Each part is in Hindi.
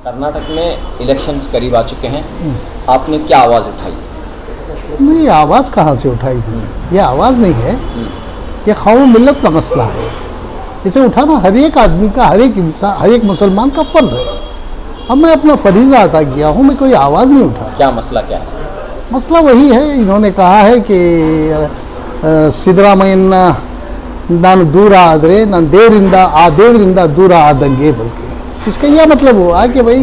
कर्नाटक में इलेक्शंस करीब आ चुके हैं, आपने क्या आवाज़ उठाई? नहीं, आवाज़ कहाँ से उठाई थी? ये आवाज़ नहीं है, ये कौम मिल्लत का मसला है। इसे उठाना हर एक आदमी का, हर एक इंसान, हर एक मुसलमान का फ़र्ज़ है। अब मैं अपना फरीज़ा अदा किया हूँ, मैं कोई आवाज़ नहीं उठा। क्या मसला क्या है? मसला वही है, इन्होंने कहा है कि सिद्धरामಯ್ಯನ ನಾನು ದೂರ ಆದರೆ ನಾನು ದೇವರಿಂದ दूर आदेंगे, बल्कि इसका यह मतलब हुआ कि भाई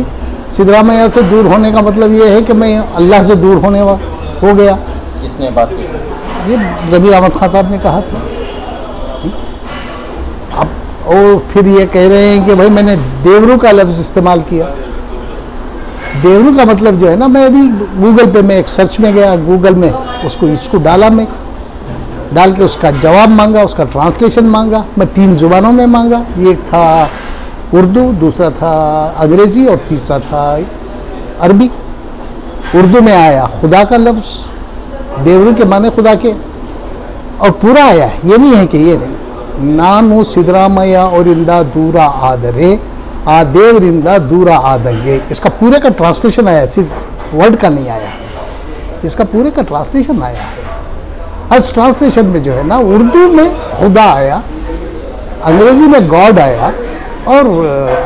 सिद्धरामಯ್ಯ से दूर होने का मतलब ये है कि मैं अल्लाह से दूर हो गया। किसने बात की? ये ज़मीर अहमद खान साहब ने कहा था। अब वो फिर ये कह रहे हैं कि भाई मैंने देवरू का लफ्ज़ इस्तेमाल किया। देवरू का मतलब जो है ना, मैं अभी गूगल पे मैं एक सर्च में गया, गूगल में इसको डाल के उसका जवाब मांगा, उसका ट्रांसलेशन मांगा। मैं 3 ज़ुबानों में मांगा, एक था उर्दू, दूसरा था अंग्रेज़ी और तीसरा था अरबी। उर्दू में आया खुदा का लफ्ज़, देवरू के माने खुदा के, और पूरा आया। ये नहीं है कि ये नानु सिद्धरामಯ್ಯ ಅವರಿಂದ दूर आदरे आ देवರಿಂದ दूर आदेंगे, इसका पूरे का ट्रांसलेशन आया, सिर्फ वर्ड का नहीं आया, इसका पूरे का ट्रांसलेशन आया है। इस ट्रांसलेशन में जो है ना, उर्दू में खुदा आया, अंग्रेज़ी में गॉड आया और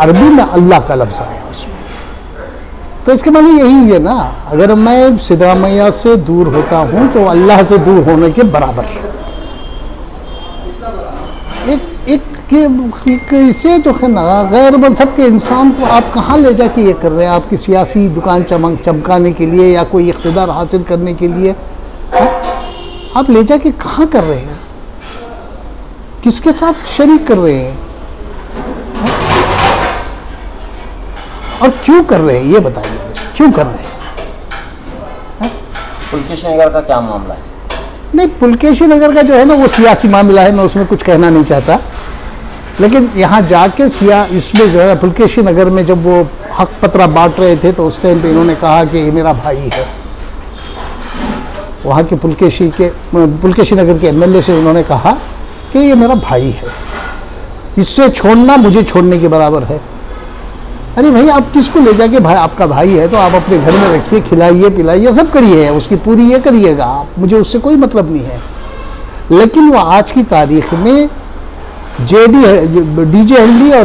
अरबी में अल्लाह का लफ्ज़ आया उसमें। तो इसके माने यही है ना, अगर मैं सिद्धरामಯ್ಯ से दूर होता हूँ तो अल्लाह से दूर होने के बराबर। इसे जो है ना, गैर मजहब के इंसान को आप कहाँ ले जाके ये कर रहे हैं? आपकी सियासी दुकान चमकाने के लिए या कोई इख्तिदार हासिल करने के लिए आप ले जाके कहाँ कर रहे हैं? किसके साथ शरीक कर रहे हैं और क्यों कर रहे हैं? ये बताइए मुझे, क्यों कर रहे हैं? पुलकेश नगर का क्या मामला है? नहीं, पुलकेशी नगर का जो है ना, वो सियासी मामला है, मैं उसमें कुछ कहना नहीं चाहता। लेकिन यहाँ जाके इसमें जो है पुलकेशी नगर में जब वो हक पत्रा बांट रहे थे तो उस टाइम पे इन्होंने कहा कि ये मेरा भाई है। वहाँ के पुलकेशी नगर के एमएलए से उन्होंने कहा कि ये मेरा भाई है, इससे छोड़ना मुझे छोड़ने के बराबर है। अरे भाई, आप किसको ले जाके, भाई आपका भाई है तो आप अपने घर में रखिए, खिलाइए पिलाइए, सब करिए, उसकी पूरी ये करिएगा आप, मुझे उससे कोई मतलब नहीं है। लेकिन वो आज की तारीख में डीजे हल्ली और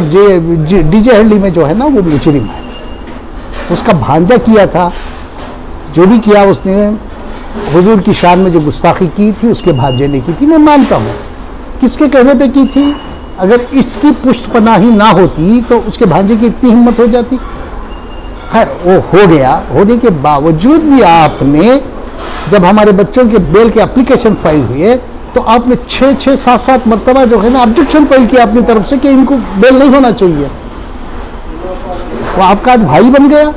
डीजे हल्ली में जो है ना, वो मुजरिम है। उसका भांजा किया था, जो भी किया उसने, हुजूर की शान में जो गुस्ताखी की थी उसके भांजे ने की थी, मैं मानता हूँ। किसके कहने पे की थी? अगर इसकी पुष्टपनाही ना होती तो उसके भांजे की इतनी हिम्मत हो जाती? खैर, वो हो गया। होने के बावजूद भी आपने, जब हमारे बच्चों के बेल के एप्लीकेशन फाइल हुए तो आपने 6 7 मरतबा जो है ना ऑब्जेक्शन फाइल किया अपनी तरफ से कि इनको बेल नहीं होना चाहिए। वो आपका आज भाई बन गया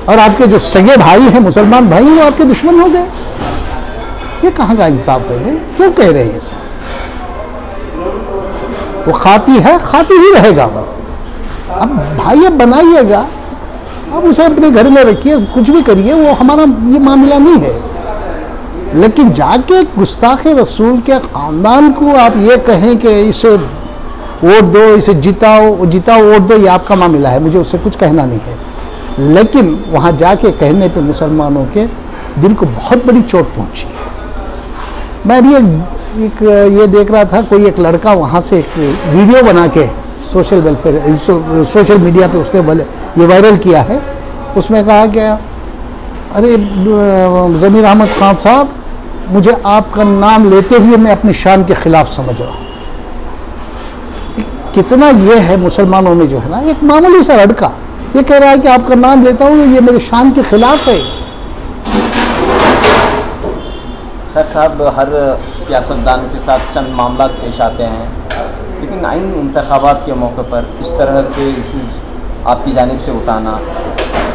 और आपके जो सगे भाई हैं, मुसलमान भाई, वो आपके दुश्मन हो गए। ये कहाँ का इंसाफ है? क्यों कह रहे हैं सब? वो खाती है, खाती ही रहेगा वो। अब भाई अब बनाइएगा, अब उसे अपने घर में रखिए, कुछ भी करिए, वो हमारा ये मामला नहीं है। लेकिन जाके गुस्ताखे रसूल के ख़ानदान को आप ये कहें कि इसे वोट दो, इसे जिताओ वोट दो, ये आपका मामला है, मुझे उससे कुछ कहना नहीं है। लेकिन वहाँ जाके कहने पे मुसलमानों के दिल को बहुत बड़ी चोट पहुँची है। मैं अभी एक ये देख रहा था, कोई एक लड़का वहाँ से एक वीडियो बना के सोशल मीडिया पे उसने ये वायरल किया है। उसमें कहा कि अरे ज़मीर अहमद खान साहब, मुझे आपका नाम लेते हुए मैं अपनी शान के ख़िलाफ़ समझ रहा हूँ। कितना ये है मुसलमानों में जो है ना, एक मामूली सा लड़का ये कह रहा है कि आपका नाम लेता हूँ, ये मेरी शान के ख़िलाफ़ है। खैर साहब, हर सियासतदान के साथ चंद मामला पेश आते हैं, लेकिन आइन इंतखाबात के मौके पर इस तरह के इशूज़ आपकी जानिब से उठाना,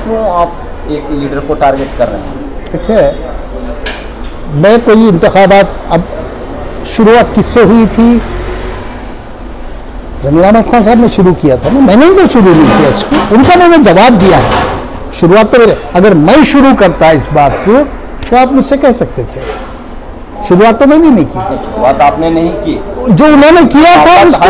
क्यों आप एक लीडर को टारगेट कर रहे हैं? देखिए, मैं कोई इंतखाबात, अब शुरुआत किससे हुई थी? ज़मीर अहमद खान साहब ने शुरू किया था ना, मैंने तो शुरू नहीं किया इसको, उनका मैंने जवाब दिया है। शुरुआत तो मेरे, अगर मैं शुरू करता इस बात को तो आप मुझसे कह सकते थे। शुरुआत तो मैंने नहीं की। शुरुआत आपने नहीं की, जो उन्होंने किया था उसको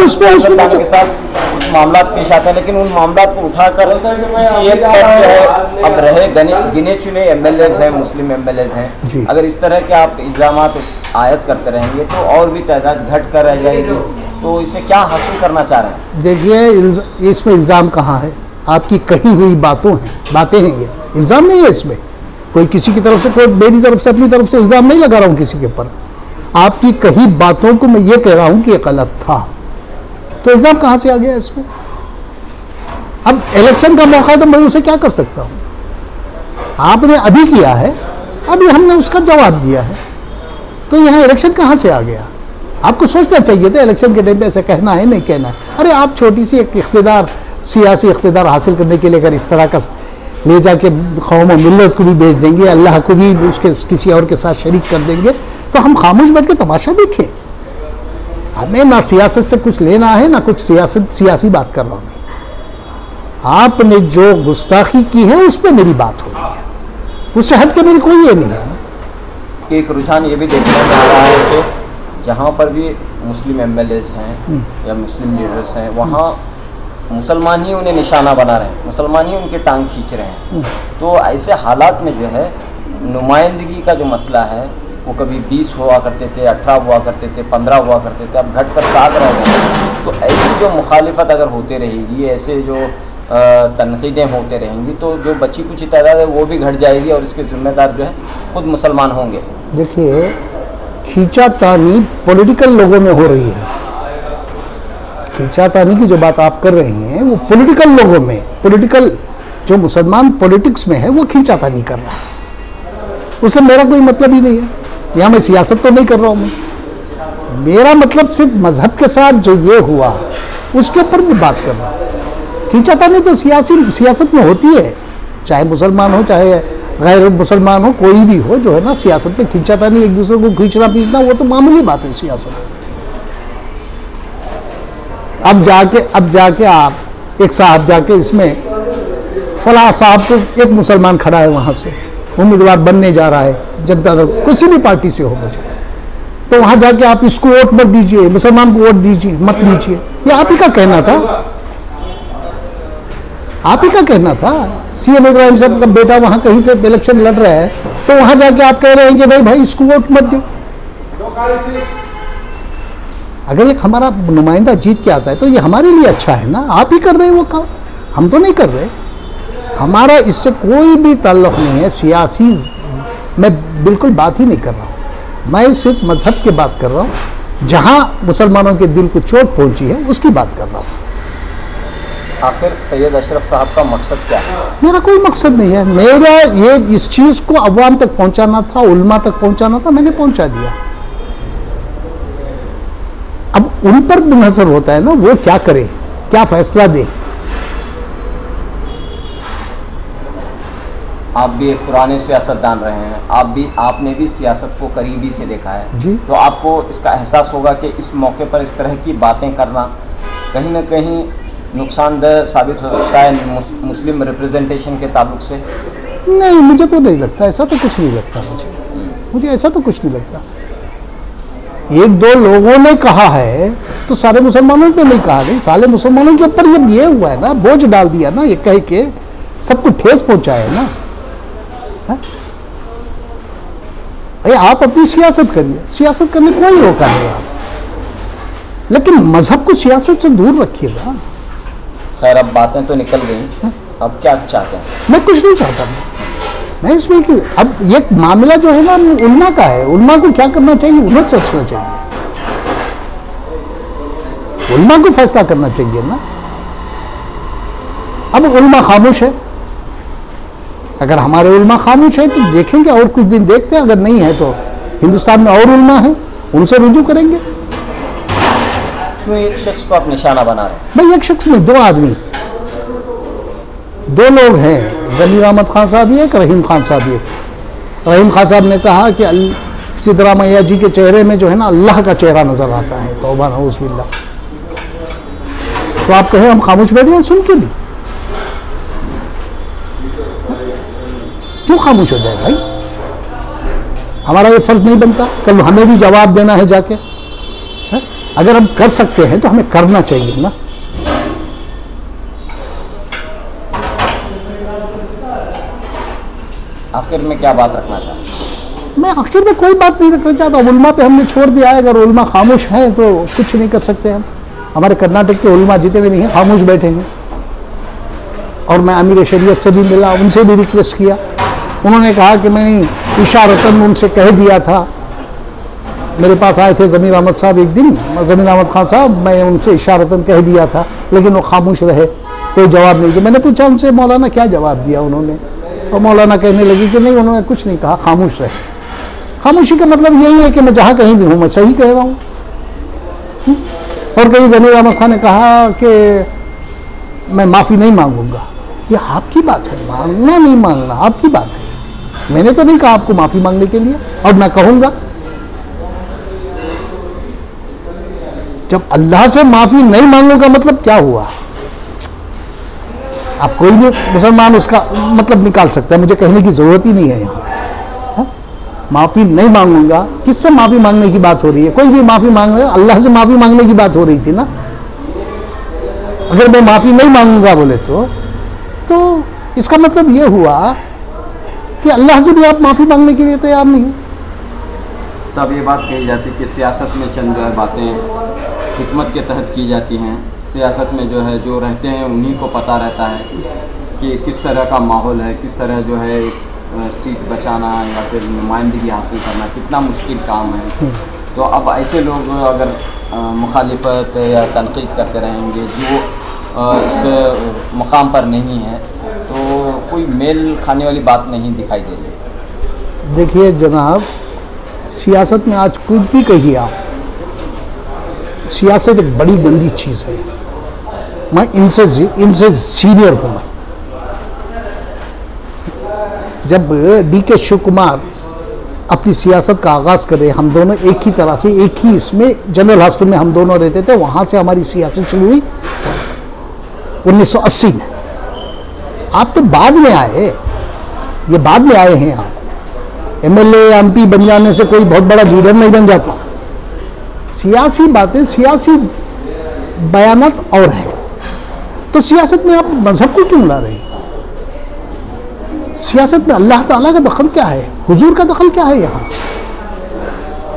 के साथ कुछ मामला पेश आते हैं, लेकिन उन मामला को उठाकर किसी एक पर जो है अब रहे गिने चुने MLAs हैं, मुस्लिम MLAs हैं, अगर इस तरह के आप इल्ज़ाम आयत करते रहेंगे तो और भी तादाद घट कर रह जाएगी। तो इसे क्या हासिल करना चाह रहे हैं? देखिए, इसमें इल्ज़ाम कहाँ है? आपकी कही हुई बातें हैं, ये इल्ज़ाम नहीं है। इसमें कोई किसी की तरफ से, कोई मेरी तरफ से, अपनी तरफ से इल्ज़ाम नहीं लगा रहा हूँ किसी के ऊपर। आपकी कही बातों को मैं ये कह रहा हूँ कि ये गलत था, तो इल्ज़ाम कहाँ से आ गया इसमें? अब इलेक्शन का मौका है तो मैं उसे क्या कर सकता हूँ? आपने अभी किया है, अभी हमने उसका जवाब दिया है, तो यहाँ इलेक्शन कहाँ से आ गया? आपको सोचना चाहिए था इलेक्शन के टाइम पे ऐसे कहना है, नहीं कहना है। अरे आप छोटी सी एक इख्तिदार, सियासी इख्तिदार हासिल करने के लिए अगर इस तरह का ले जाके कौम और मिल्लत को भी बेच देंगे, अल्लाह को भी उसके किसी और के साथ शरीक कर देंगे, तो हम खामोश बैठ के तमाशा देखें? हमें ना सियासत से कुछ लेना है, ना कुछ सियासी बात कर रहा हूँ मैं। आपने जो गुस्ताखी की है उस पर मेरी बात हो रही है, उससे हट के मेरी कोई ये नहीं है। एक रुझान ये भी देखने में आ रहा है कि जहाँ पर भी मुस्लिम MLAs हैं या मुस्लिम लीडर्स हैं, वहाँ मुसलमान ही उन्हें निशाना बना रहे हैं, मुसलमान ही उनके टांग खींच रहे हैं। तो ऐसे हालात में जो है नुमाइंदगी का जो मसला है, वो कभी 20 हुआ करते थे, 18 हुआ करते थे, 15 हुआ करते थे, अब घट कर 7 रह गए। तो ऐसी जो मुखालिफत अगर होते रहेगी, ऐसे जो तनकीदें होते रहेंगी, तो जो बची कुछ तादाद है वो भी घट जाएगी और इसके ज़िम्मेदार जो है खुद मुसलमान होंगे। देखिए, खींचातानी पॉलिटिकल लोगों में हो रही है। खींचातानी की जो बात आप कर रहे हैं वो पॉलिटिकल लोगों में, पॉलिटिकल जो मुसलमान पॉलिटिक्स में है वो खींचातानी कर रहा है। उससे मेरा कोई मतलब ही नहीं है। यहाँ मैं सियासत तो नहीं कर रहा हूँ मैं, मेरा मतलब सिर्फ मजहब के साथ जो ये हुआ उसके ऊपर मैं बात कर रहा हूँ। खींचातानी तो सियासत में होती है, चाहे मुसलमान हो चाहे गैर मुसलमान हो, कोई भी हो, जो है ना सियासत में खींचातानी, एक दूसरे को खींचना पीटना, वो तो मामूली बात है सियासत। अब जाके आप एक साहब जाके इसमें फला साहब को, एक मुसलमान खड़ा है वहाँ से उम्मीदवार बनने जा रहा है जनता दल, किसी भी पार्टी से हो मुझे, तो वहाँ जाके आप इसको वोट मत दीजिए, मुसलमान को वोट दीजिए मत दीजिए, ये आप ही का कहना था, आप ही का कहना था। CM इब्राहिम साहब का बेटा वहाँ कहीं से इलेक्शन लड़ रहा है, तो वहाँ जाके आप कह रहे हैं कि भाई इसको वोट मत दो। अगर एक हमारा नुमाइंदा जीत के आता है तो ये हमारे लिए अच्छा है ना, आप ही कर रहे हैं वो काम, हम तो नहीं कर रहे। हमारा इससे कोई भी ताल्लुक़ नहीं है, सियासी मैं बिल्कुल बात ही नहीं कर रहा हूँ। मैं सिर्फ मजहब की बात कर रहा हूँ, जहाँ मुसलमानों के दिल को चोट पहुँची है उसकी बात कर रहा हूँ। आखिर सैयद अशरफ साहब का मकसद क्या है? मेरा कोई मकसद नहीं है, मेरा ये इस चीज़ को अवाम तक पहुँचाना था, उल्मा तक पहुँचाना था, मैंने पहुँचा दिया। अब उन पर मुनहसर होता है ना, वो क्या करे, क्या फैसला दे। आप भी एक पुराने सियासतदान रहे हैं, आपने भी सियासत को करीबी से देखा है जी। तो आपको इसका एहसास होगा कि इस मौके पर इस तरह की बातें करना कहीं ना कहीं नुकसानदेह साबित हो सकता है मुस्लिम रिप्रेजेंटेशन के ताल्लुक से। नहीं, मुझे तो नहीं लगता, ऐसा तो कुछ नहीं लगता मुझे ऐसा तो कुछ नहीं लगता। एक दो लोगों ने कहा है तो सारे मुसलमानों ने तो नहीं कहा। नहीं, सारे मुसलमानों के ऊपर जब ये हुआ है ना, बोझ डाल दिया ना, ये कह के सबको ठेस पहुंचाया ना। भाई आप अपनी सियासत करिए, सियासत करने को कोई रोका नहीं आप, लेकिन मजहब को सियासत से दूर रखिएगा। खैर, अब बातें तो निकल गई, अब क्या चाहते हैं? मैं कुछ नहीं चाहता, मैं इसमें अब ये मामला जो है ना उल्मा का है, उल्मा को क्या करना चाहिए उन्हें सोचना चाहिए, उल्मा को फैसला करना चाहिए ना। अब उल्मा खामोश है, अगर हमारे उल्मा खामोश है तो देखेंगे, और कुछ दिन देखते हैं, अगर नहीं है तो हिंदुस्तान में और उल्मा है, उनसे रुजू करेंगे। क्यों एक शख्स को आप निशाना बना रहे हैं? भाई एक शख्स नहीं, दो आदमी, दो लोग हैं, ज़मीर अहमद खान साहब एक, रहीम खान साहब एक। रहीम खान साहब ने कहा कि सिद्रा मैया जी के चेहरे में जो है ना अल्लाह का चेहरा नजर आता है, तौबा नऊज़ बिल्लाह। तो आप कहें हम खामोश बैठे हैं सुन के भी, क्यों खामोश हो जाए भाई? हमारा ये फर्ज नहीं बनता कल हमें भी जवाब देना है जाके? अगर हम कर सकते हैं तो हमें करना चाहिए ना। आखिर में क्या बात रखना चाहते हैं? मैं आखिर में कोई बात नहीं रखना चाहता। उल्मा पे हमने छोड़ दिया है। अगर उल्मा खामोश हैं तो कुछ नहीं कर सकते हम। हमारे कर्नाटक के उल्मा जितने भी नहीं हैं खामोश बैठे हैं। और मैं अमीर शरीयत से भी मिला, उनसे भी रिक्वेस्ट किया। उन्होंने कहा कि मैंने इशारतन उनसे कह दिया था। मेरे पास आए थे ज़मीर अहमद साहब एक दिन, ज़मीर अहमद खान साहब, मैं उनसे इशारतन कह दिया था, लेकिन वो खामोश रहे, कोई जवाब नहीं दिया। मैंने पूछा उनसे मौलाना क्या जवाब दिया उन्होंने, और मौलाना कहने लगी कि नहीं उन्होंने कुछ नहीं कहा, खामोश रहे। खामोशी का मतलब यही है कि मैं जहाँ कहीं भी हूँ मैं सही कह रहा हूँ। और कहीं ज़मीर अहमद खान ने कहा कि मैं माफ़ी नहीं मांगूंगा। ये आपकी बात है, मांगना नहीं मांगना आपकी बात है। मैंने तो नहीं कहा आपको माफ़ी मांगने के लिए, और मैं कहूँगा। जब अल्लाह से माफ़ी नहीं मांगूंगा मतलब क्या हुआ? आप कोई भी मुसलमान उसका मतलब निकाल सकता है, मुझे कहने की ज़रूरत ही नहीं है यहाँ। माफ़ी नहीं मांगूंगा, किससे माफ़ी मांगने की बात हो रही है? कोई भी माफ़ी मांग रहे, अल्लाह से माफ़ी मांगने की बात हो रही थी ना। अगर मैं माफ़ी नहीं मांगूंगा बोले तो इसका मतलब ये हुआ कि अल्लाह से भी आप माफ़ी मांगने के लिए तैयार नहीं हो। सब ये बात कही जाती है कि सियासत में चंद जो है बातें हिकमत के तहत की जाती हैं। सियासत में जो है जो रहते हैं उन्हीं को पता रहता है कि किस तरह का माहौल है, किस तरह जो है सीट बचाना या फिर नुमाइंदगी हासिल करना कितना मुश्किल काम है। तो अब ऐसे लोग अगर मुखालिफत या तनकीद करते रहेंगे जो इस मुकाम पर नहीं है, तो कोई मेल खाने वाली बात नहीं दिखाई दे रही। देखिए जनाब, सियासत में आज कुछ भी कहिए आप, सियासत एक बड़ी गंदी चीज़ है। मैं इनसे सीनियर हूँ। मैं जब DK शिव कुमार अपनी सियासत का आगाज़ करे, हम दोनों एक ही तरह से एक ही इसमें जनरल हॉस्पिटल में हम दोनों रहते थे, वहाँ से हमारी सियासत शुरू हुई 1980 में। आप तो बाद में आए, ये बाद में आए हैं। आप MLA MP बन जाने से कोई बहुत बड़ा लीडर नहीं बन जाता। सियासी बातें, सियासी बयानात और है। तो सियासत में आप मजहब को क्यों ला रहे हैं? सियासत में अल्लाह ताला का दखल क्या है, हुजूर का दखल क्या है? यहाँ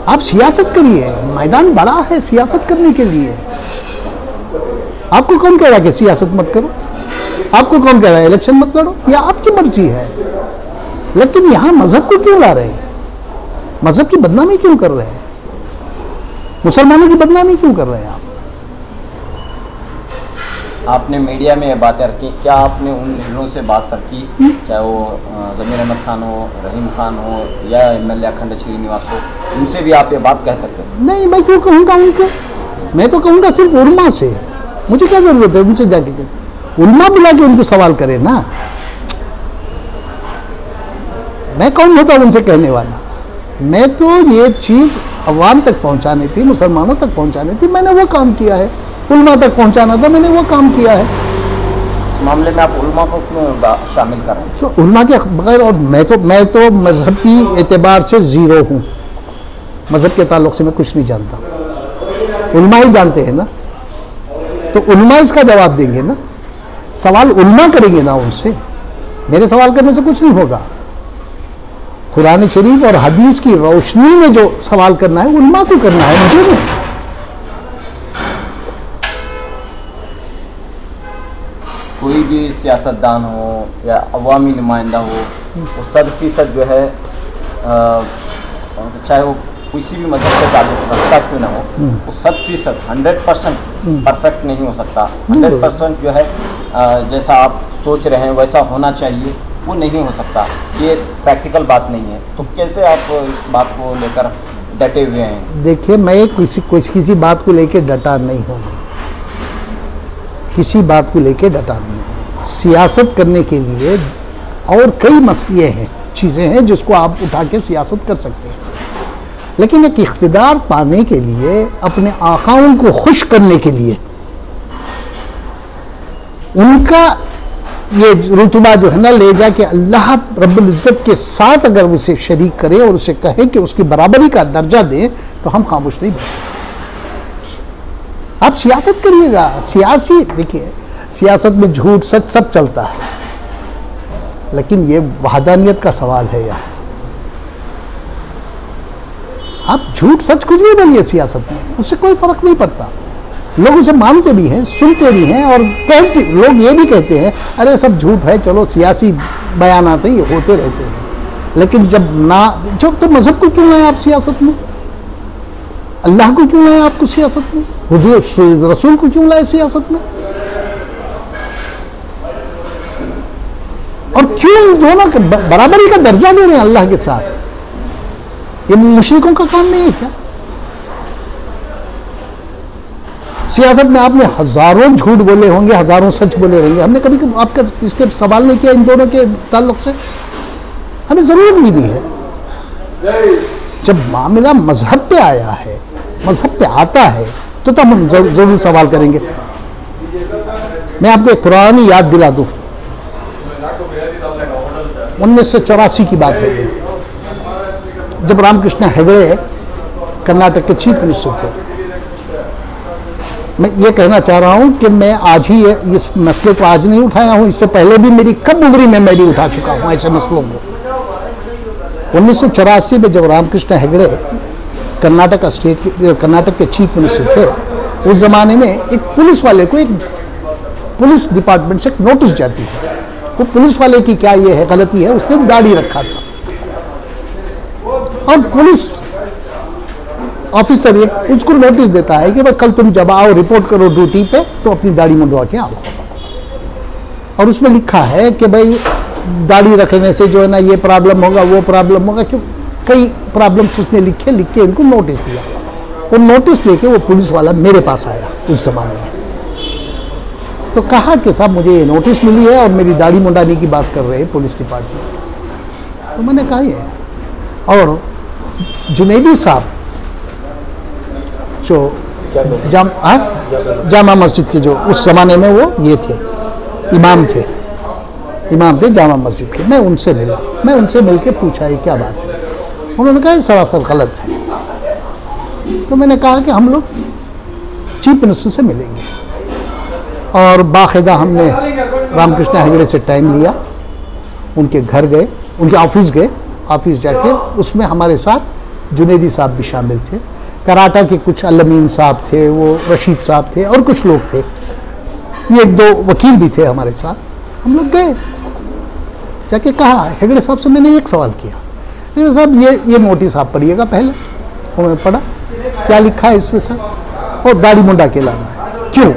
आप सियासत करिए, मैदान बड़ा है सियासत करने के लिए। आपको कौन कह रहा है कि सियासत मत करो? आपको कौन कह रहा है इलेक्शन मत लड़ो? यह आपकी मर्जी है। लेकिन यहाँ मजहब को क्यों ला रहे हैं? मजहब की बदनामी क्यों कर रहे हैं? मुसलमानों की बदनामी क्यों कर रहे हैं आप? आपने मीडिया में ये बातें रखी, क्या आपने उन लीडरों से बात रखी, चाहे वो ज़मीर अहमद खान हो, रहीम खान हो या MLA अखंड श्रीनिवास हो, उनसे भी आप ये बात कह सकते हैं? नहीं, मैं क्यों कहूँगा उनको? मैं तो कहूँगा सिर्फ उलमा से। मुझे क्या ज़रूरत है उनसे जाके? उलमा बुला के उनको सवाल करे ना। मैं कौन होता उनसे कहने वाला? मैं तो ये चीज़ अवाम तक पहुँचानी थी, मुसलमानों तक पहुँचानी थी, मैंने वो काम किया है। उलमा तक पहुँचाना था, मैंने वो काम किया है। इस मामले में आप उलमा को क्यों शामिल कर रहे हैं? क्यों उलमा के बगैर? और मैं तो मजहबी एतबार से ज़ीरो हूँ। मज़हब के ताल्लुक़ से मैं कुछ नहीं जानता। उलमा ही जानते हैं ना, तो उलमा इसका जवाब देंगे ना। सवाल उलमा करेंगे ना उनसे, मेरे सवाल करने से कुछ नहीं होगा। कुरान शरीफ और हदीस की रोशनी में जो सवाल करना है उलमा को करना है, मुझे नहीं। कोई भी सियासतदान हो या अवामी नुमाइंदा हो, वो 100% जो है चाहे वो किसी भी मजहब से ताल्लुक़ रखता क्यों ना हो, वो 100% 100% परफेक्ट नहीं हो सकता। 100% जो है जैसा आप सोच रहे हैं वैसा होना चाहिए, वो नहीं हो सकता। ये प्रैक्टिकल बात नहीं है। तो कैसे आप इस बात को लेकर डटे हुए हैं? देखिए, मैं किसी बात को लेकर डटा नहीं हूँ। किसी बात को लेकर डटा नहीं हूँ। सियासत करने के लिए और कई मसले हैं, चीज़ें हैं जिसको आप उठा के सियासत कर सकते हैं। लेकिन एक इख्तिदार पाने के लिए, अपने आकाओं को खुश करने के लिए, उनका ये रुतबा जो है ना ले जाके अल्लाह रब्बुल इज़्ज़त के साथ अगर उसे शरीक करे और उसे कहे कि उसकी बराबरी का दर्जा दें, तो हम खामोश नहीं बैठे। आप सियासत करिएगा। सियासी देखिए, सियासत में झूठ सच सब चलता है। लेकिन ये वहदानियत का सवाल है यहाँ। आप झूठ सच कुछ भी बोलिए सियासत में, उससे कोई फर्क नहीं पड़ता। लोग उसे मानते भी हैं, सुनते भी हैं, और कहते, लोग ये भी कहते हैं अरे सब झूठ है, चलो सियासी बयान आते ही होते रहते हैं। लेकिन जब ना, जो तो मजहब को क्यों लाए आप सियासत में? अल्लाह को क्यों लाए आपको सियासत में? हुजूर रसूल को क्यों लाए सियासत में? और क्यों इन दोनों के बराबरी का दर्जा दे रहे हैं अल्लाह के साथ? ये मुशरिकों का काम नहीं है क्या? सियासत में आपने हजारों झूठ बोले होंगे, हजारों सच बोले होंगे, हमने कभी आपका इसके सवाल नहीं किया इन दोनों के ताल्लुक से, हमें जरूरत भी नहीं है। जब मामला मजहब पे आया है, मजहब पे आता है, तो तब हम जरूर सवाल करेंगे। मैं आपको एक पुरानी याद दिला दूं, 1984 की बात है ये, जब रामकृष्ण हेगड़े कर्नाटक के चीफ मिनिस्टर थे। मैं ये कहना चाह रहा हूं कि मैं आज ही इस मसले को आज नहीं उठाया हूं, इससे पहले भी मेरी कम उम्री में मैं भी उठा चुका हूं ऐसे मसलों को। 1984 में जब रामकृष्ण हेगड़े कर्नाटक के चीफ मिनिस्टर थे, उस जमाने में एक पुलिस वाले को, एक पुलिस डिपार्टमेंट से एक नोटिस जाती है। वो पुलिस वाले की क्या ये है, गलती है, उसने दाढ़ी रखा था, और पुलिस ऑफिसर एक उसको नोटिस देता है कि भाई कल तुम जब आओ रिपोर्ट करो ड्यूटी पे, तो अपनी दाढ़ी मुंडवा के आओ। और उसमें लिखा है कि भाई दाढ़ी रखने से जो है ना ये प्रॉब्लम होगा, वो प्रॉब्लम होगा, क्यों कई प्रॉब्लम्स उसने लिख के इनको नोटिस दिया। वो नोटिस लेके वो पुलिस वाला मेरे पास आया उस जमाने में, तो कहा कि साहब मुझे ये नोटिस मिली है और मेरी दाढ़ी मुंडाने की बात कर रहे हैं पुलिस डिपार्टमेंट। तो मैंने कहा ये, और जुनैदी साहब जो जामा मस्जिद के, जो उस जमाने में वो ये थे, इमाम थे जामा मस्जिद के, मैं उनसे मिला, मैं उनसे मिलके पूछा ये क्या बात है। उन्होंने कहा सरासर गलत है। तो मैंने कहा कि हम लोग चीफ मिनिस्टर से मिलेंगे, और बाकायदा हमने रामकृष्ण हेगड़े से टाइम लिया, उनके घर गए, उनके ऑफिस गए, ऑफिस जाके उसमें हमारे साथ जुनैदी साहब भी शामिल थे, कराटा के कुछ अलमीन साहब थे, वो रशीद साहब थे, और कुछ लोग थे, ये एक दो वकील भी थे हमारे साथ। हम लोग गए, जाके कहा हेगड़े साहब से मैंने एक सवाल किया, हेगड़े साहब ये नोटिस आप पढ़िएगा पहले। उन्होंने पढ़ा, क्या लिखा है इसमें साहब? और दाढ़ी मुंडा के लाना है। क्यों?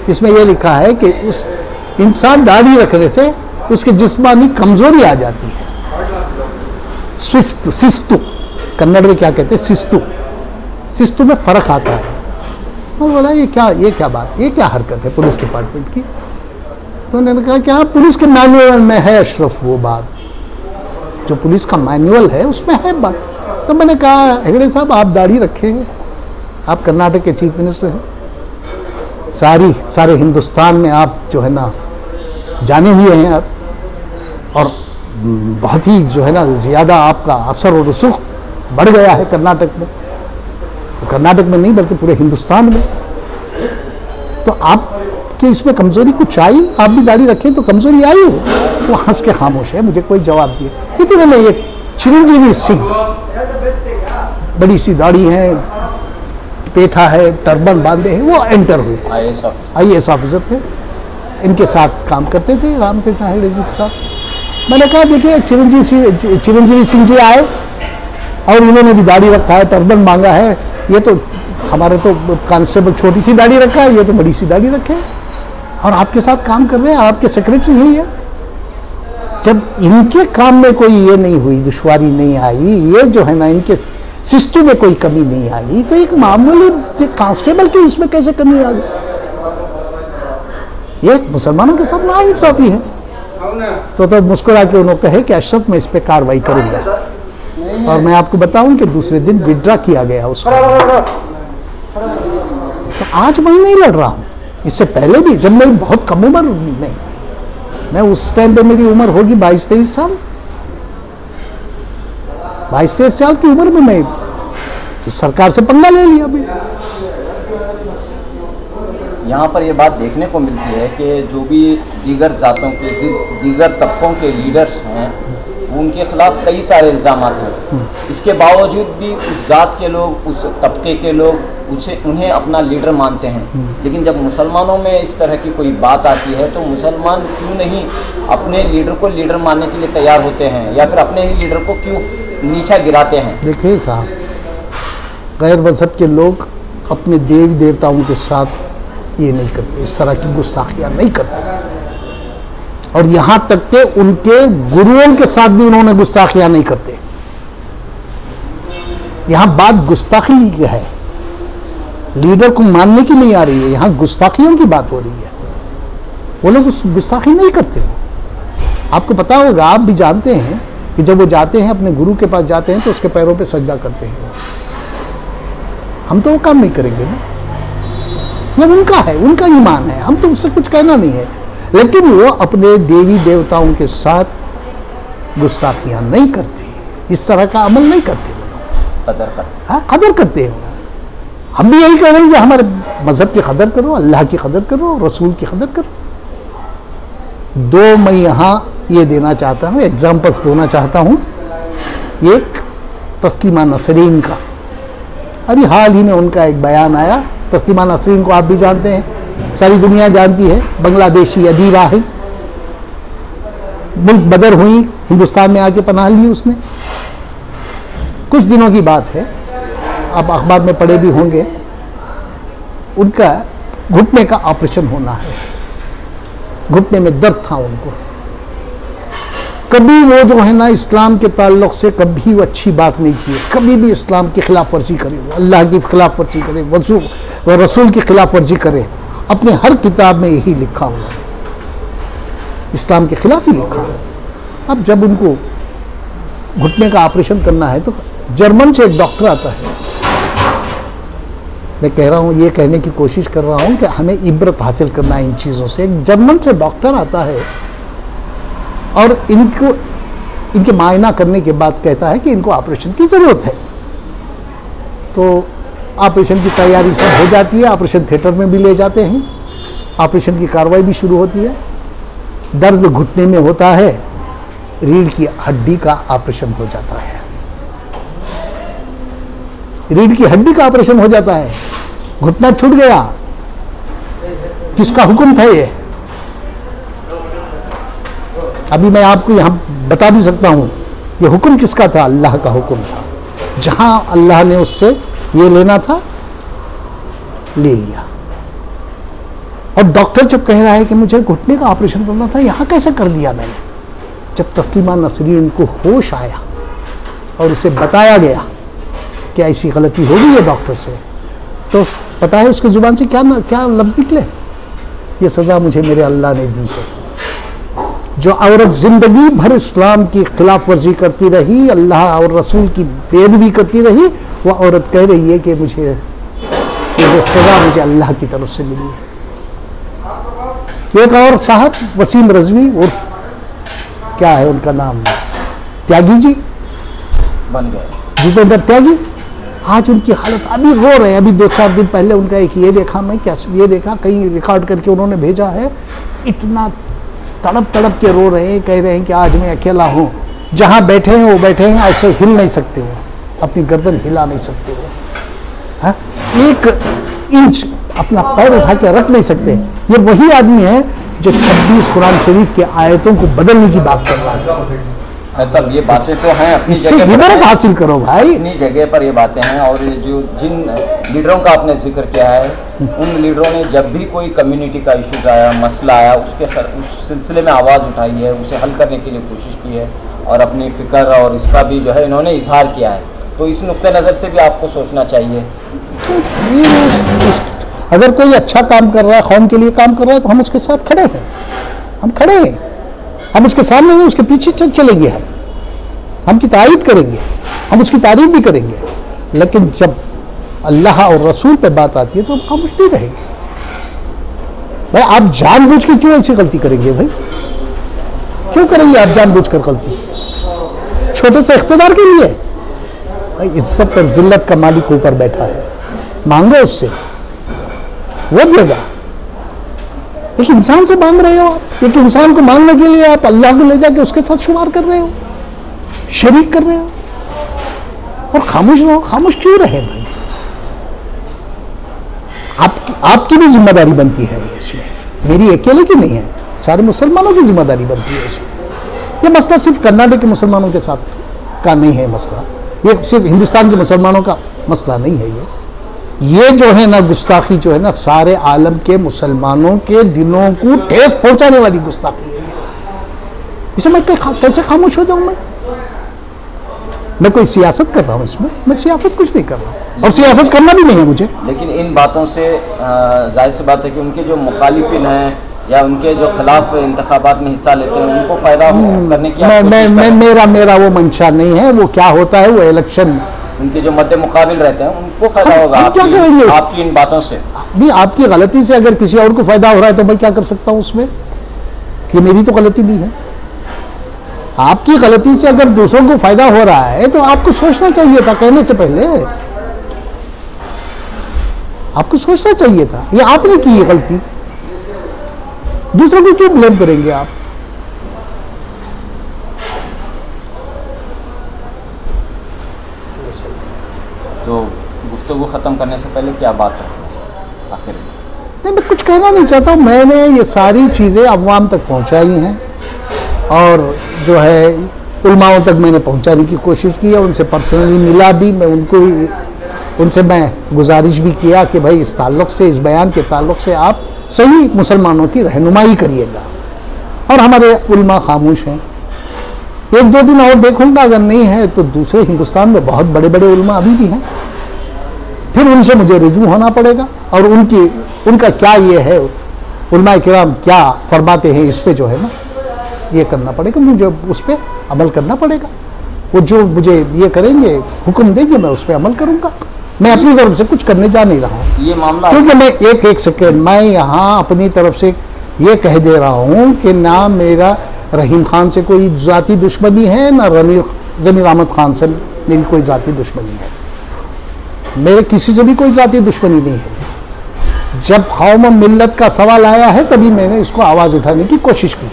इसमें यह लिखा है कि उस इंसान दाढ़ी रखने से उसकी जिस्मानी कमजोरी आ जाती है, शिस्तु, कन्नड़ में क्या कहते हैं, शिस्तु में फर्क आता है। और बोला ये क्या बात, ये क्या हरकत है पुलिस डिपार्टमेंट की? तो उन्होंने कहा कि हाँ, पुलिस के मैनुअल में है अशरफ, वो बात जो पुलिस का मैनुअल है उसमें है बात। तो मैंने कहा हेगड़े साहब आप दाढ़ी रखेंगे, आप कर्नाटक के चीफ मिनिस्टर हैं, सारे हिंदुस्तान में आप जो है ना जाने हुए हैं आप, और बहुत ही जो है ना ज़्यादा आपका असर और रसूख बढ़ गया है कर्नाटक में, कर्नाटक में नहीं बल्कि पूरे हिंदुस्तान में। तो आपके इसमें कमजोरी कुछ आई, आप भी दाढ़ी रखें तो कमजोरी आई हो? वो हंस के खामोश है, मुझे कोई जवाब दिया। इतने में एक चिरंजीवी सिंह, बड़ी सी दाढ़ी है, पेठा है, टर्बन बांधे हैं, वो एंटर हुए, IAS ऑफिसर थे, इनके साथ काम करते थे रामकृष्ण हेगड़े जी के साथ। मैंने कहा देखिए चिरंजीवी सिंह जी आए और इन्होंने भी दाढ़ी रखा है, टर्बन मांगा है, ये तो हमारे तो कांस्टेबल छोटी सी दाढ़ी रखा है, ये तो बड़ी सी दाढ़ी रखे है, और आपके साथ काम कर रहे हैं, आपके सेक्रेटरी ही है। जब इनके काम में कोई ये नहीं हुई, दुश्वारी नहीं आई, ये जो है ना इनके शिस्तु में कोई कमी नहीं आई, तो एक मामूली कांस्टेबल की इसमें कैसे कमी आ गई? ये मुसलमानों के साथ नाइंसाफी है। तो मुस्कुरा के उन्होंने कहे कि अशरफ मैं इस पे कार्रवाई करूंगा, और मैं आपको बताऊं कि दूसरे दिन विड्रा किया गया उसको। तो आज मैं नहीं लड़ रहा हूं, इससे पहले भी जब मैं बहुत कम उम्र में, मैं उस टाइम पे मेरी उम्र होगी 22-23 साल, 22-23 साल की उम्र में मैं सरकार से पंगा ले लिया। मैं यहाँ पर ये बात देखने को मिलती है कि जो भी दीगर ज़ातों के दीगर तबकों के लीडर्स हैं उनके ख़िलाफ़ कई सारे इल्ज़ाम हैं। इसके बावजूद भी उस ज़ात के लोग, उस तबके के लोग उन्हें अपना लीडर मानते हैं। लेकिन जब मुसलमानों में इस तरह की कोई बात आती है तो मुसलमान क्यों नहीं अपने लीडर को लीडर मानने के लिए तैयार होते हैं, या फिर अपने ही लीडर को क्यों नीचा गिराते हैं? देखिए साहब, गैर मज़हब के लोग अपने देवी देवताओं के साथ ये नहीं करते, इस तरह की गुस्ताखियाँ नहीं करते, और यहाँ तक कि उनके गुरुओं के साथ भी उन्होंने गुस्ताखियाँ नहीं करते। यहाँ बात गुस्ताखी की है, लीडर को मानने की नहीं आ रही है, यहाँ गुस्ताखियों की बात हो रही है। वो लोग गुस्ताखी नहीं करते। आपको पता होगा, आप भी जानते हैं कि जब वो जाते हैं अपने गुरु के पास जाते हैं तो उसके पैरों पे सजदा करते हैं। हम तो वो काम नहीं करेंगे ना, ये उनका है, उनका ईमान है, हम तो उससे कुछ कहना नहीं है। लेकिन वो अपने देवी देवताओं के साथ गुस्ताखियाँ नहीं करते, इस तरह का अमल नहीं करते, कदर करते। हाँ, कदर करते हैं। हम भी यही कह रहे हैं कि हमारे मज़हब की कदर करो, अल्लाह की कदर करो, रसूल की कदर करो। दो मैं यहाँ ये देना चाहता हूँ, एग्जाम्पल्स देना चाहता हूँ। एक तस्लीमा नसरीन का, अभी हाल ही में उनका एक बयान आया। तस्लीमा नसरीन को आप भी जानते हैं, सारी दुनिया जानती है, बांग्लादेशी अदीबा है। मुल्क बदर हुई, हिंदुस्तान में आके पनाह ली उसने। कुछ दिनों की बात है, आप अखबार में पढ़े भी होंगे, उनका घुटने का ऑपरेशन होना है। घुटने में दर्द था उनको। कभी वो जो है ना इस्लाम के ताल्लुक से कभी वो अच्छी बात नहीं की, कभी भी इस्लाम की खिलाफ वर्जी करे, वो अल्लाह की खिलाफ वर्जी करे, वो रसूल की खिलाफ वर्जी करे। अपने हर किताब में यही लिखा हुआ है, इस्लाम के खिलाफ ही लिखा है। अब जब उनको घुटने का ऑपरेशन करना है तो जर्मन से एक डॉक्टर आता है। मैं कह रहा हूँ, ये कहने की कोशिश कर रहा हूँ कि हमें इब्रत हासिल करना है इन चीज़ों से। एक जर्मन से डॉक्टर आता है और इनके मायना करने के बाद कहता है कि इनको ऑपरेशन की ज़रूरत है। तो ऑपरेशन की तैयारी सब हो जाती है, ऑपरेशन थिएटर में भी ले जाते हैं, ऑपरेशन की कार्रवाई भी शुरू होती है। दर्द घुटने में होता है, रीढ़ की हड्डी का ऑपरेशन हो जाता है। रीढ़ की हड्डी का ऑपरेशन हो जाता है, घुटना छूट गया। किसका हुक्म था ये? अभी मैं आपको यहां बता भी सकता हूं, ये हुक्म किसका था? अल्लाह का हुक्म था। जहां अल्लाह ने उससे ये लेना था, ले लिया। और डॉक्टर जब कह रहा है कि मुझे घुटने का ऑपरेशन करना था, यहां कैसे कर दिया मैंने? जब तस्लीमा नसरीन को होश आया और उसे बताया गया कि ऐसी गलती हो गई है डॉक्टर से, तो पता है उसकी जुबान से क्या लफ्ज़ निकले? ये सज़ा मुझे मेरे अल्लाह ने दी है। जो औरत ज़िंदगी भर इस्लाम की खिलाफ वर्जी करती रही, अल्लाह और रसूल की बेअदबी करती रही, वह औरत कह रही है कि मुझे सज़ा मुझे अल्लाह की तरफ से मिली है। एक और साहब वसीम रजवी, उर्फ क्या है उनका नाम, त्यागी जी बन गए, जितेंद्र त्यागी। आज उनकी हालत, अभी रो रहे हैं। अभी 2-4 दिन पहले उनका एक ये देखा, मैं क्या ये देखा, कहीं रिकॉर्ड करके उन्होंने भेजा है। इतना तड़प तड़प के रो रहे हैं, कह रहे हैं कि आज मैं अकेला हूँ। जहाँ बैठे हैं वो बैठे हैं, ऐसे हिल नहीं सकते, वो अपनी गर्दन हिला नहीं सकते, वो हाँ 1 इंच अपना पैर उठा के रख नहीं सकते। ये वही आदमी है जो 26 कुरान शरीफ के आयतों को बदलने की बात कर रहा था। सब ये बातें तो हैं, इससे हिम्मत हासिल करो भाई, अपनी जगह पर ये बातें हैं। और जो जिन लीडरों का आपने जिक्र किया है, उन लीडरों ने जब भी कोई कम्युनिटी का इश्यूज आया, मसला आया, उस सिलसिले में आवाज़ उठाई है, उसे हल करने के लिए कोशिश की है, और अपनी फ़िक्र और इसका भी जो है इन्होंने इजहार किया है। तो इस नुक्ते नज़र से भी आपको सोचना चाहिए। अगर कोई अच्छा काम कर रहा है, कौम के लिए काम कर रहा है, तो हम उसके साथ खड़े हैं, हम खड़े हैं, हम उसके सामने नहीं, उसके पीछे चलेंगे, हम की तारीफ करेंगे, हम उसकी तारीफ भी करेंगे। लेकिन जब अल्लाह और रसूल पे बात आती है तो हम खामोश नहीं रहेंगे। भाई आप जानबूझ के क्यों ऐसी गलती करेंगे? भाई क्यों करेंगे आप जानबूझ कर गलती? छोटे से इख्तिदार के लिए? भाई इज्जत और जिल्लत का मालिक ऊपर बैठा है, मांगो उससे, वो देगा। एक इंसान से मांग रहे हो आप, एक इंसान को मांगने के लिए आप अल्लाह को ले जाके उसके साथ शुमार कर रहे हो, शरीक कर रहे हो, और खामोश रहो। खामोश क्यों रहे भाई? आपकी भी जिम्मेदारी बनती है इसमें, मेरी अकेले की नहीं है, सारे मुसलमानों की जिम्मेदारी बनती है इसमें। ये मसला सिर्फ कर्नाटक के मुसलमानों के साथ का नहीं है मसला, ये सिर्फ हिंदुस्तान के मुसलमानों का मसला नहीं है। ये जो है ना गुस्ताखी जो है ना, सारे आलम के मुसलमानों के दिलों को ठेस पहुंचाने वाली गुस्ताखी है। इसे मैं कैसे खामोश हो जाऊं? मैं कोई सियासत कर रहा हूं इसमें? मैं सियासत कुछ नहीं कर रहा हूं, और सियासत करना भी नहीं है मुझे। लेकिन इन बातों से जाहिर सी बात है कि उनके जो मुखालिफिन हैं या उनके जो खिलाफ इंतखाबात में हिस्सा लेते हैं उनको फायदा करने की मेरा वो मंशा नहीं है। वो क्या होता है, वो इलेक्शन, उनके जो मद्दे मुकाबिल रहते हैं उनको फायदा होगा। हम क्या करेंगे आपकी इन बातों से? नहीं, आपकी गलती से अगर किसी और को फायदा हो रहा है तो मैं क्या कर सकता हूं उसमें? ये मेरी तो गलती नहीं है। आपकी गलती से अगर दूसरों को फायदा हो रहा है तो आपको सोचना चाहिए था, कहने से पहले आपको सोचना चाहिए था। ये आपने की ये गलती, दूसरों को क्यों ब्लेम करेंगे आप? तो गुफ्तगू ख़त्म करने से पहले क्या बात है आखिर? नहीं, मैं कुछ कहना नहीं चाहता हूँ। मैंने ये सारी चीज़ें अवाम तक पहुँचाई हैं, और जो है उलमाओं तक मैंने पहुँचाने की कोशिश की है। उनसे पर्सनली मिला भी, मैं उनको भी, उनसे मैं गुजारिश भी किया कि भाई इस ताल्लुक़ से, इस बयान के ताल्लुक़ से आप सही मुसलमानों की रहनुमाई करिएगा। और हमारे उलमा खामोश हैं। एक दो दिन और देखूंगा, अगर नहीं है तो दूसरे हिंदुस्तान में बहुत बड़े बड़े उलमा अभी भी हैं, फिर उनसे मुझे रुजू होना पड़ेगा। और उनका क्या ये है, उलमा किराम क्या फरमाते हैं, इस पे जो है ना ये करना पड़ेगा, मुझे उस पर अमल करना पड़ेगा। वो जो मुझे ये करेंगे, हुक्म देंगे, मैं उस पर अमल करूँगा। मैं अपनी तरफ से कुछ करने जा नहीं रहा हूँ ये मामला, क्योंकि मैं एक सेकेंड, मैं यहाँ अपनी तरफ से ये कह दे रहा हूँ कि ना मेरा रहीम खान से कोई ज़ाती दुश्मनी है, ना ज़मीर अहमद खान से मेरी कोई ज़ाती दुश्मनी है। मेरे किसी से भी कोई ज़ाती दुश्मनी नहीं है। जब कौम मिल्लत का सवाल आया है तभी मैंने इसको आवाज़ उठाने की कोशिश की,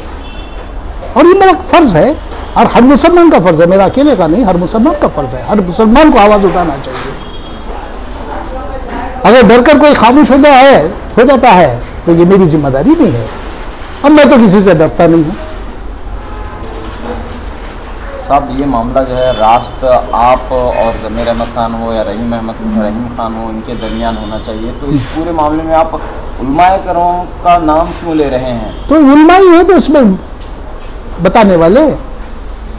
और ये मेरा फ़र्ज़ है, और हर मुसलमान का फ़र्ज़ है, मेरा अकेले का नहीं, हर मुसलमान का फ़र्ज़ है। हर मुसलमान को आवाज़ उठाना चाहिए। अगर डर कर कोई खामोश हो जाता है तो ये मेरी जिम्मेदारी नहीं है। अब मैं तो किसी से डरता नहीं हूँ। साहब, ये मामला जो है रास्त आप और ज़मीर अहमद खान हो या रहीम खान हो, इनके दरमियान होना चाहिए। तो इस पूरे मामले में आप उलमाए करम का नाम क्यों ले रहे हैं? तो उलमा ही है तो इसमें बताने वाले,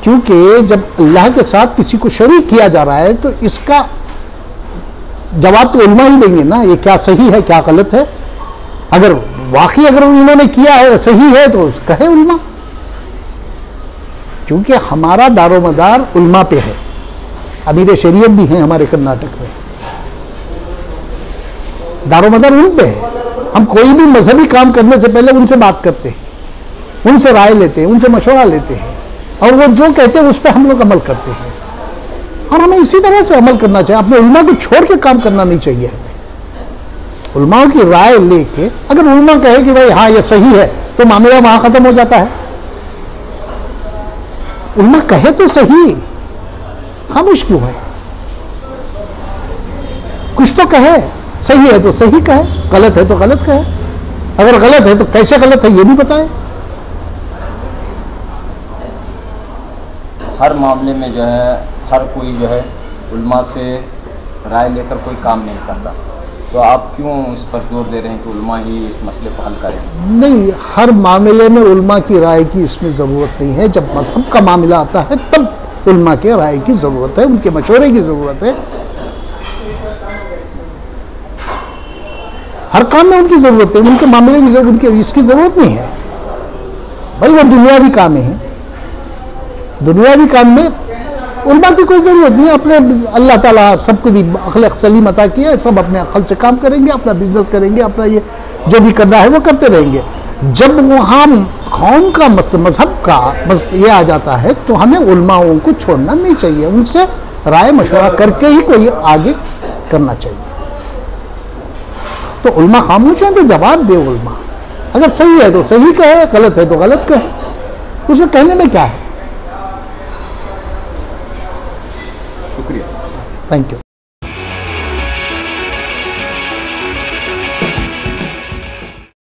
क्योंकि जब अल्लाह के साथ किसी को शरीक किया जा रहा है तो इसका जवाब तो उलमा ही देंगे ना, ये क्या सही है क्या गलत है। अगर वाकई अगर इन्होंने किया है सही है तो कहे उलमा, क्योंकि हमारा दारोमदार उलमा पे है। अमीर शरीयत भी हैं हमारे कर्नाटक में, दारोमदार उन पे है। हम कोई भी मजहबी काम करने से पहले उनसे बात करते हैं, उनसे राय लेते हैं, उनसे मशवरा लेते हैं, और वो जो कहते हैं उस पर हम लोग अमल करते हैं। और हमें इसी तरह से अमल करना चाहिए। अपने उलमा को छोड़ के काम करना नहीं चाहिए हमें। उलमाओं की राय लेके, अगर उलमा कहे कि भाई हाँ ये सही है तो मामला वहां खत्म हो जाता है। उलमा कहे तो सही, खामोश क्यों है? कुछ तो कहे, सही है तो सही कहे, गलत है तो गलत कहे। अगर गलत है तो कैसे गलत है ये भी बताए। हर मामले में जो है हर कोई जो है उलमा से राय लेकर कोई काम नहीं करता, तो आप क्यों इस पर जोर दे रहे हैं कि उलमा ही इस मसले को हल करें? नहीं, हर मामले में उलमा की राय की इसमें ज़रूरत नहीं है। जब मज़हब का मामला आता है तब उलमा के राय की ज़रूरत है, उनके मशवरे की ज़रूरत है। हर काम में उनकी ज़रूरत है, उनके मामले की उनके इसकी ज़रूरत नहीं है भाई। वो दुनियावी काम है, दुनियावी काम में उलमा की कोई ज़रूरत नहीं है। अपने अल्लाह ताला सबको भी अक्ल सलीम अता किया है, सब अपने अक्ल से काम करेंगे, अपना बिजनेस करेंगे, अपना ये जो भी करना है वो करते रहेंगे। जब वहाँ कौम का मजहब का बस ये आ जाता है तो हमें उलमाओं को छोड़ना नहीं चाहिए, उनसे राय मशवरा करके ही कोई आगे करना चाहिए। तो उलमा खामोश है तो जवाब दे उलमा, अगर सही है तो सही कहे, गलत है तो गलत कहे, उसमें कहने में क्या है। शुक्रिया। Thank you.